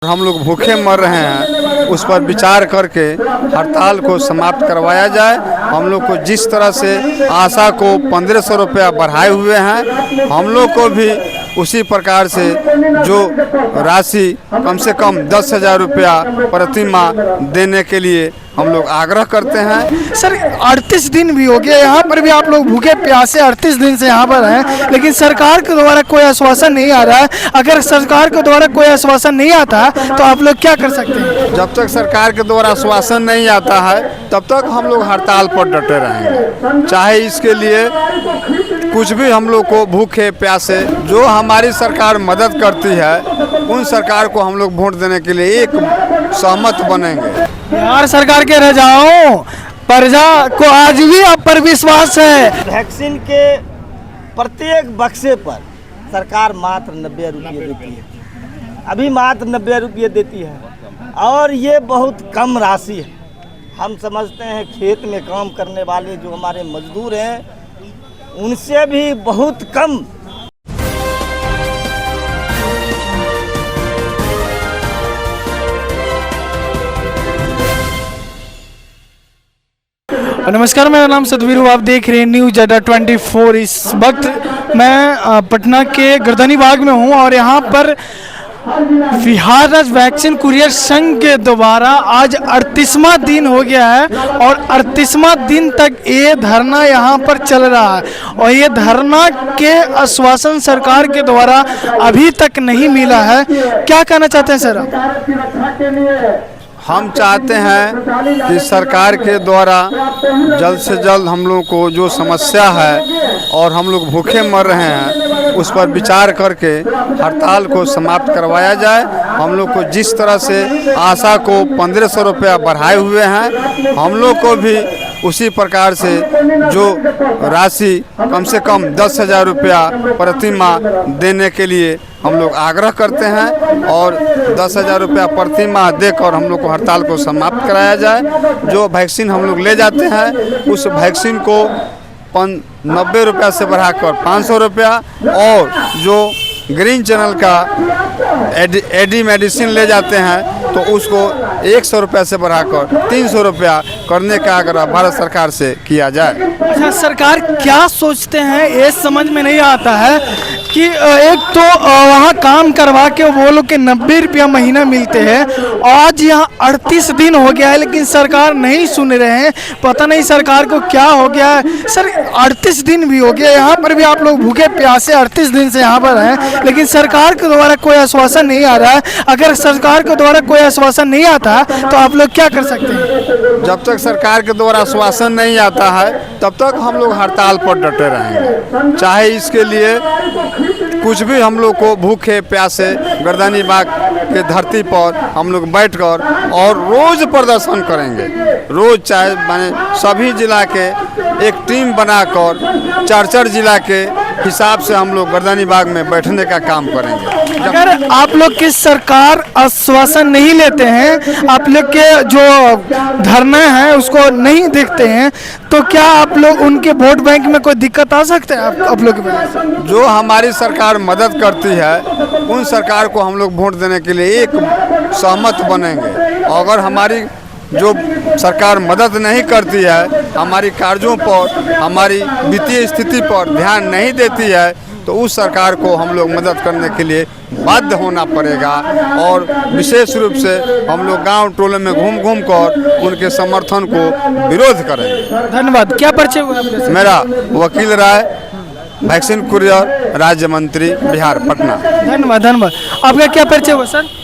हम लोग भूखे मर रहे हैं, उस पर विचार करके हड़ताल को समाप्त करवाया जाए। हम लोग को जिस तरह से आशा को 1500 रुपया बढ़ाए हुए हैं, हम लोग को भी उसी प्रकार से जो राशि कम से कम 10,000 रुपया प्रति माह देने के लिए हम लोग आग्रह करते हैं। सर 38 दिन भी हो गया, यहाँ पर भी आप लोग भूखे प्यासे 38 दिन से यहाँ पर हैं, लेकिन सरकार के द्वारा कोई आश्वासन नहीं आ रहा है। अगर सरकार के द्वारा कोई आश्वासन नहीं आता तो आप लोग क्या कर सकते हैं? जब तक सरकार के द्वारा आश्वासन नहीं आता है तब तक हम लोग हड़ताल पर डटे रहेंगे, चाहे इसके लिए कुछ भी हम लोग को भूखे प्यासे जो हमारी सरकार मदद करती है उन सरकार को हम लोग वोट देने के लिए एक सहमत बनेंगे। बिहार सरकार के रजाओं प्रजा को आज भी आप पर विश्वास है। वैक्सीन के प्रत्येक बक्से पर सरकार मात्र 90 रुपये देती है, अभी मात्र 90 रुपये देती है और ये बहुत कम राशि है। हम समझते हैं खेत में काम करने वाले जो हमारे मजदूर हैं उनसे भी बहुत कम। नमस्कार, मेरा नाम सतवीर हूँ, आप देख रहे हैं न्यूज़ अड्डा 24। इस वक्त मैं पटना के गर्दनी बाग में हूँ और यहाँ पर बिहार राज्य वैक्सीन कुरियर संघ के द्वारा आज 38वां दिन हो गया है और 38वां दिन तक ये धरना यहाँ पर चल रहा है और ये धरना के आश्वासन सरकार के द्वारा अभी तक नहीं मिला है। क्या कहना चाहते हैं सर आप? हम चाहते हैं कि सरकार के द्वारा जल्द से जल्द हम लोग को जो समस्या है और हम लोग भूखे मर रहे हैं उस पर विचार करके हड़ताल को समाप्त करवाया जाए। हम लोग को जिस तरह से आशा को 1500 रुपया बढ़ाए हुए हैं, हम लोग को भी उसी प्रकार से जो राशि कम से कम 10,000 रुपया प्रति माह देने के लिए हम लोग आग्रह करते हैं और 10,000 रुपया प्रति माह देकर हम लोग को हड़ताल को समाप्त कराया जाए। जो वैक्सीन हम लोग ले जाते हैं उस वैक्सीन को 90 रुपया से बढ़ाकर 500 रुपया और जो ग्रीन चैनल का एडी मेडिसिन ले जाते हैं तो उसको 100 रुपया से बढ़ाकर 300 रुपया करने का आग्रह भारत सरकार से किया जाए। अच्छा, सरकार क्या सोचते हैं ये समझ में नहीं आता है कि एक तो वहाँ काम करवा के वो लोग के 90 रुपया महीना मिलते हैं, आज यहाँ 38 दिन हो गया है लेकिन सरकार नहीं सुन रहे हैं। पता नहीं सरकार को क्या हो गया है। सर 38 दिन भी हो गया, यहाँ पर भी आप लोग भूखे प्यासे 38 दिन से यहाँ पर हैं, लेकिन सरकार के द्वारा कोई आश्वासन नहीं आ रहा है। अगर सरकार के द्वारा कोई आश्वासन नहीं आता तो आप लोग क्या कर सकते हैं? जब तक सरकार के द्वारा आश्वासन नहीं आता है तब तक हम लोग हड़ताल पर डटे रहेंगे, चाहे इसके लिए कुछ भी हम लोग को भूखे प्यासे गर्दनी बाग के धरती पर हम लोग बैठकर और रोज प्रदर्शन करेंगे। रोज चाहे माने सभी जिला के एक टीम बनाकर 4 जिला के हिसाब से हम लोग गर्दनी बाग में बैठने का काम करेंगे। अगर आप लोग की सरकार आश्वासन नहीं लेते हैं, आप लोग के जो धरना है उसको नहीं देखते हैं, तो क्या आप लोग उनके वोट बैंक में कोई दिक्कत आ सकते हैं आप लोग की वजह से? जो हमारी सरकार मदद करती है उन सरकार को हम लोग वोट देने के लिए एक सहमत बनेंगे। अगर हमारी जो सरकार मदद नहीं करती है, हमारी कार्यों पर, हमारी वित्तीय स्थिति पर ध्यान नहीं देती है तो उस सरकार को हम लोग मदद करने के लिए बाध्य होना पड़ेगा और विशेष रूप से हम लोग गांव टोले में घूम कर उनके समर्थन को विरोध करेंगे। धन्यवाद। क्या परिचय हुआ आपका? मेरा वकील राय, वैक्सीन कुरियर राज्य मंत्री बिहार पटना। धन्यवाद। धन्यवाद। आपका क्या परिचय हुआ सर?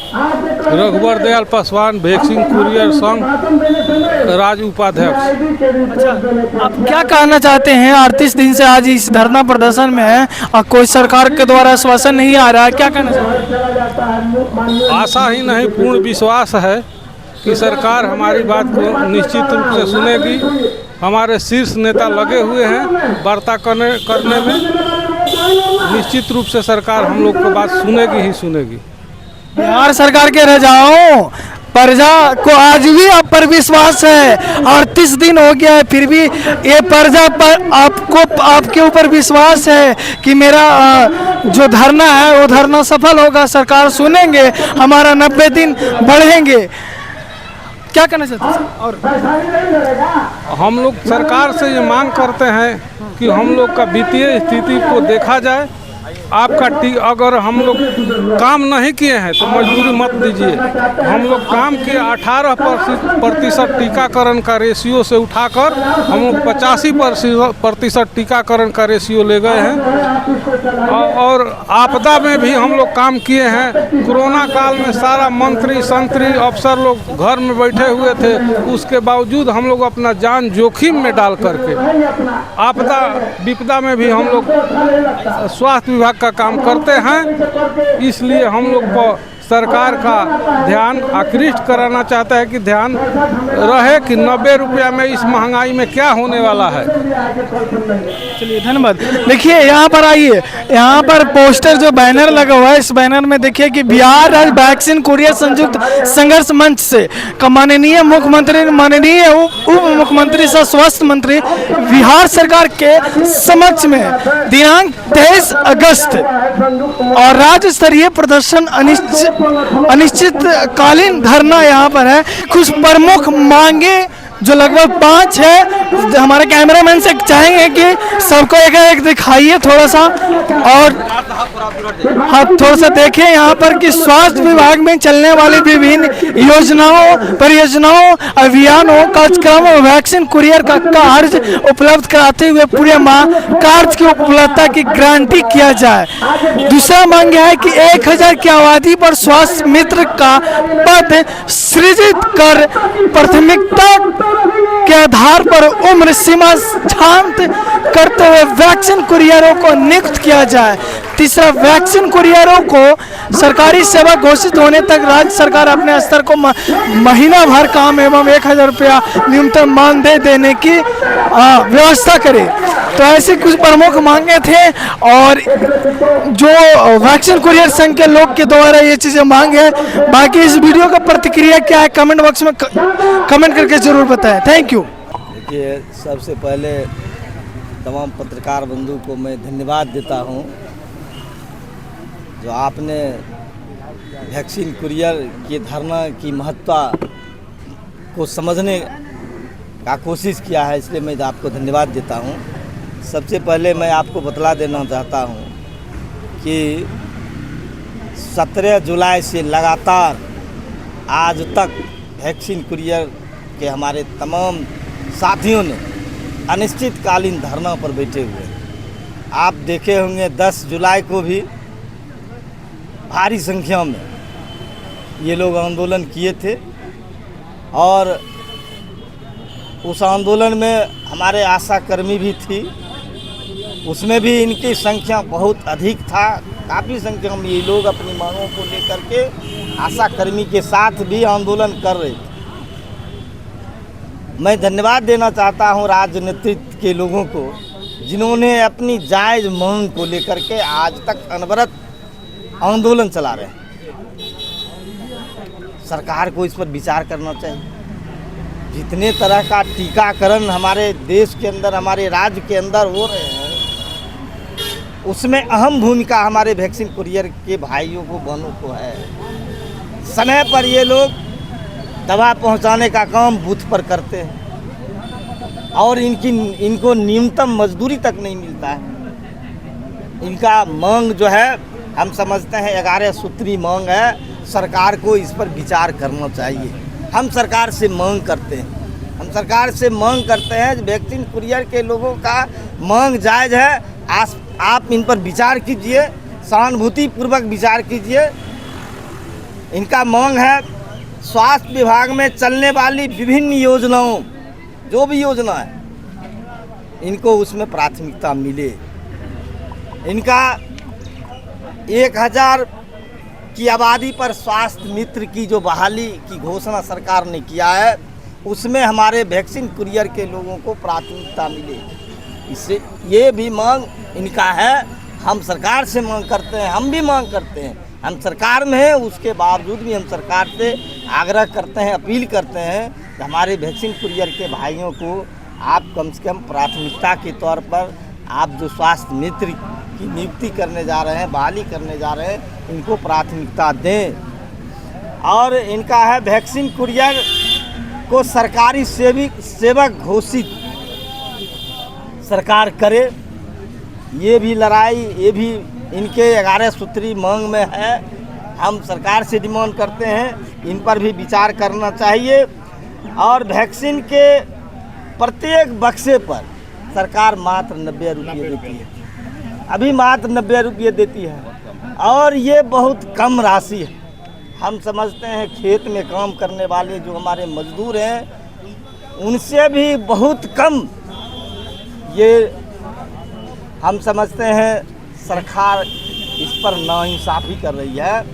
रघुवर दयाल पासवान, वैक्सीन कुरियर संघ राज्य उपाध्यक्ष। अच्छा, आप क्या कहना चाहते हैं? 38 दिन से आज इस धरना प्रदर्शन में है और कोई सरकार के द्वारा आश्वासन नहीं आ रहा है, क्या कहना चाहते हैं? आशा ही नहीं, पूर्ण विश्वास है कि सरकार हमारी बात को निश्चित रूप से सुनेगी। हमारे शीर्ष नेता लगे हुए हैं वार्ता करने में, निश्चित रूप से सरकार हम लोग को बात सुनेगी ही सुनेगी। बिहार सरकार के रजाओं प्रजा को आज भी आप पर विश्वास है, 38 दिन हो गया है फिर भी ये प्रजा पर आपके ऊपर विश्वास है कि मेरा जो धरना है वो धरना सफल होगा, सरकार सुनेंगे, हमारा 90 दिन बढ़ेंगे। क्या कहना चाहते हैं? और हम लोग सरकार से ये मांग करते हैं कि हम लोग का वित्तीय स्थिति को देखा जाए। आपका अगर हम लोग काम नहीं किए हैं तो मजदूरी मत दीजिए। हम लोग काम किए, 18% टीकाकरण का रेशियो से उठाकर हम लोग 85% टीकाकरण का रेशियो ले गए हैं। और आपदा में भी हम लोग काम किए हैं। कोरोना काल में सारा मंत्री संतरी अफसर लोग घर में बैठे हुए थे, उसके बावजूद हम लोग अपना जान जोखिम में डाल करके आपदा विपदा में भी हम लोग स्वास्थ्य विभाग का काम करते हैं। इसलिए हम लोग को सरकार का ध्यान आकृष्ट कराना चाहता है कि ध्यान रहे कि 90 रुपया में इस महंगाई में क्या होने वाला है। चलिए धन्यवाद। देखिए यहाँ पर आइए, यहाँ पर पोस्टर जो बैनर लगा हुआ है, इस बैनर में देखिए कि बिहार राज्य वैक्सीन कुरियर संयुक्त संघर्ष मंच से माननीय मुख्यमंत्री, माननीय उप मुख्यमंत्री सह स्वास्थ्य मंत्री बिहार सरकार के समक्ष में दिनांक 23 अगस्त और राज्य स्तरीय प्रदर्शन अनिश्चितकालीन धरना यहाँ पर है। कुछ प्रमुख मांगे जो लगभग 5 है, हमारे कैमरामैन से चाहेंगे कि सबको एक दिखाइए थोड़ा सा, और हाँ थोड़ा सा देखें यहाँ पर कि स्वास्थ्य विभाग में चलने वाली विभिन्न योजनाओं, परियोजनाओं, अभियानों, कार्यक्रमों, वैक्सीन कुरियर का कार्य उपलब्ध कराते हुए पूरे कार्य की उपलब्धता की गारंटी किया जाए। दूसरा मांग है कि 1000 की आबादी पर स्वास्थ्य मित्र का पद सृजित कर प्राथमिकता के आधार पर उम्र सीमा शांत करते हुए वैक्सीन कुरियरों को नियुक्त किया जाए। तीसरा, वैक्सीन कुरियरों को सरकारी सेवा घोषित होने तक राज्य सरकार अपने स्तर को महीना भर काम एवं 1000 रुपया न्यूनतम मानदेय देने की व्यवस्था करे। तो ऐसी कुछ प्रमुख मांगे थे और जो वैक्सीन कुरियर संघ के लोग के द्वारा ये चीज़ें मांग है। बाकी इस वीडियो का प्रतिक्रिया क्या है कमेंट बॉक्स में कमेंट करके जरूर बताएं। Thank you. देखिए, सबसे पहले तमाम पत्रकार बंधु को मैं धन्यवाद देता हूं जो आपने वैक्सीन कुरियर के धरना की महत्ता को समझने का कोशिश किया है, इसलिए मैं आपको धन्यवाद देता हूं। सबसे पहले मैं आपको बतला देना चाहता हूं कि 17 जुलाई से लगातार आज तक वैक्सीन कुरियर के हमारे तमाम साथियों ने अनिश्चितकालीन धरना पर बैठे हुए हैं। आप देखे होंगे 10 जुलाई को भी भारी संख्या में ये लोग आंदोलन किए थे और उस आंदोलन में हमारे आशा कर्मी भी थी, उसमें भी इनकी संख्या बहुत अधिक था। काफ़ी संख्या में ये लोग अपनी मांगों को लेकर के आशा कर्मी के साथ भी आंदोलन कर रहे थे। मैं धन्यवाद देना चाहता हूं राजनीतिक के लोगों को जिन्होंने अपनी जायज़ मांग को लेकर के आज तक अनवरत आंदोलन चला रहे हैं। सरकार को इस पर विचार करना चाहिए। जितने तरह का टीकाकरण हमारे देश के अंदर, हमारे राज्य के अंदर हो रहे हैं, उसमें अहम भूमिका हमारे वैक्सीन कुरियर के भाइयों को, बहनों को है। समय पर ये लोग दवा पहुंचाने का काम बूथ पर करते हैं और इनको न्यूनतम मजदूरी तक नहीं मिलता है। इनका मांग जो है हम समझते हैं 11 सूत्री मांग है। सरकार को इस पर विचार करना चाहिए। हम सरकार से मांग करते हैं, हम सरकार से मांग करते हैं वैक्सीन कुरियर के लोगों का मांग जायज़ है। आप इन पर विचार कीजिए, सहानुभूतिपूर्वक विचार कीजिए। इनका मांग है स्वास्थ्य विभाग में चलने वाली विभिन्न योजनाओं, जो भी योजना है, इनको उसमें प्राथमिकता मिले। इनका 1000 की आबादी पर स्वास्थ्य मित्र की जो बहाली की घोषणा सरकार ने किया है, उसमें हमारे वैक्सीन कुरियर के लोगों को प्राथमिकता मिले। इससे ये भी मांग इनका है। हम सरकार से मांग करते हैं, हम भी मांग करते हैं। हम सरकार में हैं, उसके बावजूद भी हम सरकार से आग्रह करते हैं, अपील करते हैं कि हमारे वैक्सीन कुरियर के भाइयों को आप कम से कम प्राथमिकता के तौर पर आप जो स्वास्थ्य मित्र की नियुक्ति करने जा रहे हैं, बहाली करने जा रहे हैं, इनको प्राथमिकता दें। और इनका है वैक्सीन कुरियर को सरकारी सेवक घोषित सरकार करे। ये भी लड़ाई, ये भी इनके 11 सूत्री मांग में है। हम सरकार से डिमांड करते हैं, इन पर भी विचार करना चाहिए। और वैक्सीन के प्रत्येक बक्से पर सरकार मात्र 90 रुपये देती है, अभी मात्र 90 रुपये देती है, और ये बहुत कम राशि है। हम समझते हैं खेत में काम करने वाले जो हमारे मजदूर हैं उनसे भी बहुत कम ये हम समझते हैं। सरकार इस पर नाइंसाफ़ी कर रही है।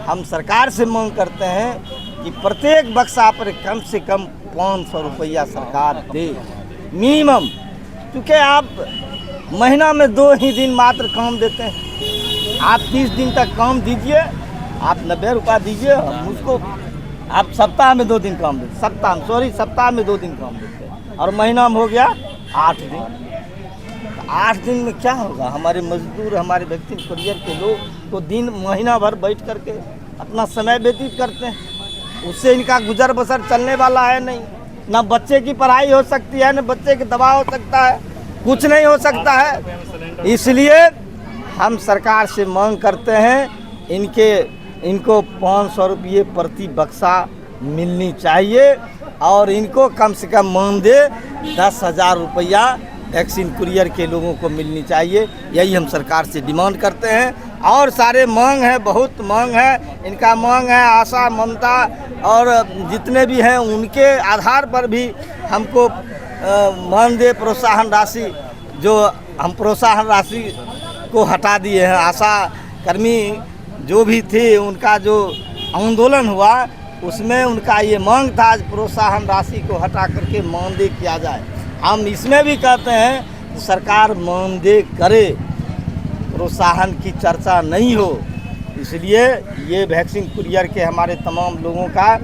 हम सरकार से मांग करते हैं कि प्रत्येक बक्सा पर कम से कम 500 रुपया सरकार दे मिनिमम, क्योंकि आप महीना में 2 ही दिन मात्र काम देते हैं। आप 30 दिन तक काम दीजिए, आप 90 रुपया दीजिए, मुझको आप सप्ताह में 2 दिन काम देते, सप्ताह में 2 दिन काम देते हैं, और महीना में हो गया 8 दिन। 8 दिन में क्या होगा? हमारे मजदूर, हमारे वैक्सीन कुरियर के लोग तो दिन महीना भर बैठ करके अपना समय व्यतीत करते हैं, उससे इनका गुजर बसर चलने वाला है नहीं। ना बच्चे की पढ़ाई हो सकती है, ना बच्चे की दवा हो सकता है, कुछ नहीं हो सकता है। इसलिए हम सरकार से मांग करते हैं इनको 500 रुपये प्रति बक्सा मिलनी चाहिए, और इनको कम से कम मानदेय 10,000 रुपया वैक्सीन कुरियर के लोगों को मिलनी चाहिए। यही हम सरकार से डिमांड करते हैं। और सारे मांग है, बहुत मांग है, इनका मांग है आशा, ममता और जितने भी हैं उनके आधार पर भी हमको मानदेय प्रोत्साहन राशि, जो हम प्रोत्साहन राशि को हटा दिए हैं। आशा कर्मी जो भी थे उनका जो आंदोलन हुआ उसमें उनका ये मांग था प्रोत्साहन राशि को हटा करके मानदेय किया जाए। हम इसमें भी कहते हैं कि सरकार मानदेय करे, प्रोत्साहन की चर्चा नहीं हो। इसलिए ये वैक्सीन कुरियर के हमारे तमाम लोगों का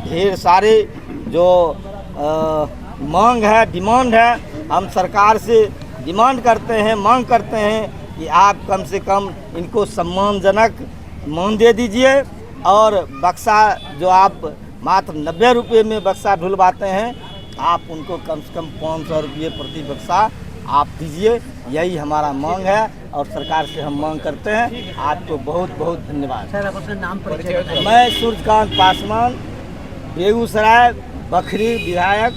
ढेर सारे जो मांग है, डिमांड है, हम सरकार से डिमांड करते हैं, मांग करते हैं कि आप कम से कम इनको सम्मानजनक मानदेय दीजिए, और बक्सा जो आप मात्र 90 रुपये में बक्सा ढुलवाते हैं, आप उनको कम से कम 500 रुपये प्रति बक्सा आप दीजिए। यही हमारा मांग है, और सरकार से हम मांग करते हैं। आपको बहुत बहुत धन्यवाद। सर, आप अपना नाम परिचय बताइए। मैं सूर्यकांत पासवान, बेगूसराय बखरी विधायक।